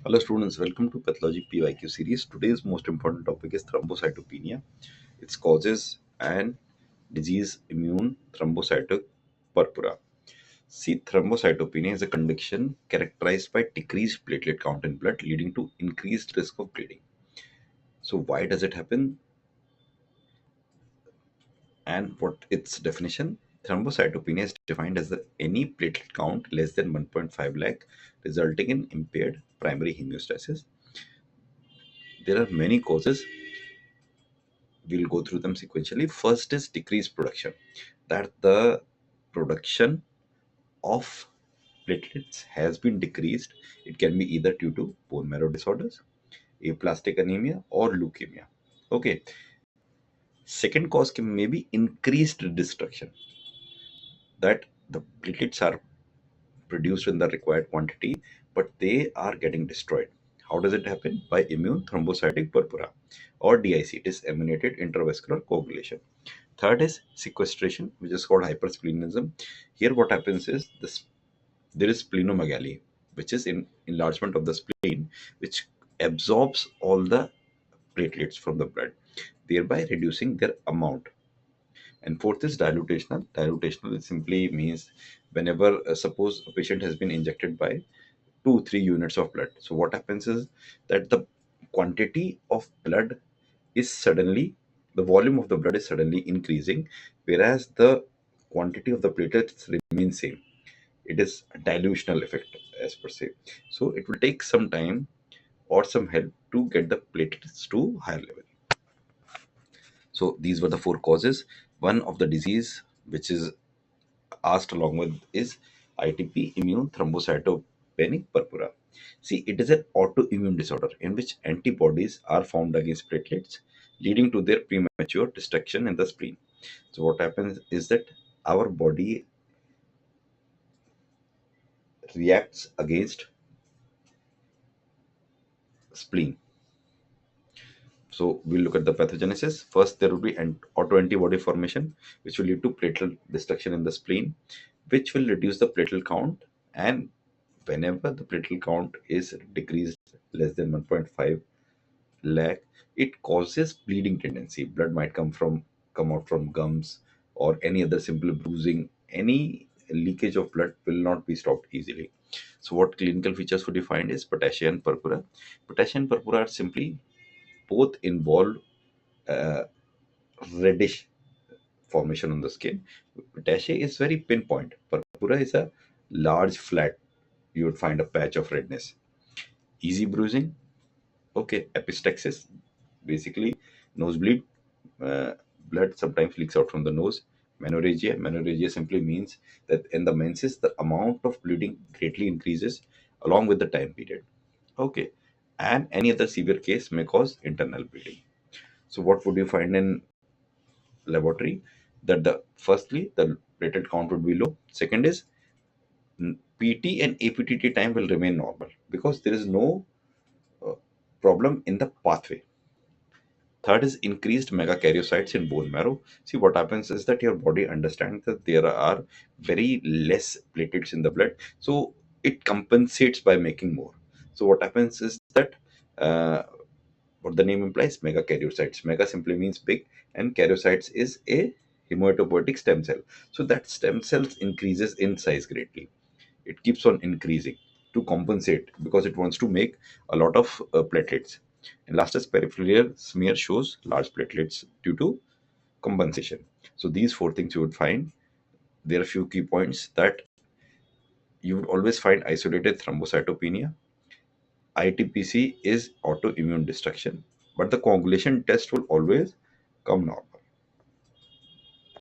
Hello students, welcome to Pathology PYQ series. Today's most important topic is thrombocytopenia, its causes and disease immune thrombocytic purpura. See, thrombocytopenia is a condition characterized by decreased platelet count in blood leading to increased risk of bleeding. So why does it happen and what its definition? Thrombocytopenia is defined as any platelet count less than 1.5 lakh resulting in impaired primary hemostasis. There are many causes. We'll go through them sequentially. First is decreased production. That the production of platelets has been decreased. It can be either due to bone marrow disorders, aplastic anemia, or leukemia. Okay. Second cause can maybe increased destruction. That the platelets are produced in the required quantity, but they are getting destroyed. How does it happen? By immune thrombocytic purpura or DIC, disseminated intravascular coagulation. Third is sequestration, which is called hypersplenism. Here, what happens is there is splenomegaly, which is enlargement of the spleen, which absorbs all the platelets from the blood, thereby reducing their amount. And fourth is dilutational. Dilutational simply means whenever, suppose a patient has been injected by 2 3 units of blood. So what happens is that the quantity of blood is suddenly the volume of the blood is suddenly increasing, whereas the quantity of the platelets remains same. It is a dilutional effect as per se. So it will take some time or some help to get the platelets to higher level. So these were the four causes. One of the disease which is asked along with is ITP, immune thrombocytopenic purpura. See, it is an autoimmune disorder in which antibodies are formed against platelets, leading to their premature destruction in the spleen. So, what happens is that our body reacts against spleen. So, we'll look at the pathogenesis. First, there will be an autoantibody formation, which will lead to platelet destruction in the spleen, which will reduce the platelet count. And whenever the platelet count is decreased less than 1.5 lakh, it causes bleeding tendency. Blood might come out from gums or any other simple bruising. Any leakage of blood will not be stopped easily. So, what clinical features would you find is potassium and purpura. Potassium and purpura are simply both involved uh, reddish formation on the skin. Potassium is very pinpoint. Purpura is a large flat. You would find a patch of redness. Easy bruising. Okay, epistaxis, basically nosebleed. Uh, Blood sometimes leaks out from the nose. Menorrhagia. Menorrhagia simply means that in the menses, the amount of bleeding greatly increases along with the time period. Okay, and any other severe case may cause internal bleeding. So, what would you find in laboratory? That the firstly the platelet count would be low. Second is PT and APTT time will remain normal because there is no uh, problem in the pathway. Third is increased megakaryocytes in bone marrow. See, what happens is that your body understands that there are very less platelets in the blood, so it compensates by making more. So what happens is that uh, what the name implies, megakaryocytes. Mega simply means big, and karyocytes is a hematopoietic stem cell. So that stem cells increases in size greatly. It keeps on increasing to compensate because it wants to make a lot of platelets. And last is peripheral smear shows large platelets due to compensation. So these four things you would find. There are a few key points that you would always find isolated thrombocytopenia. ITPC is autoimmune destruction, but the coagulation test will always come normal.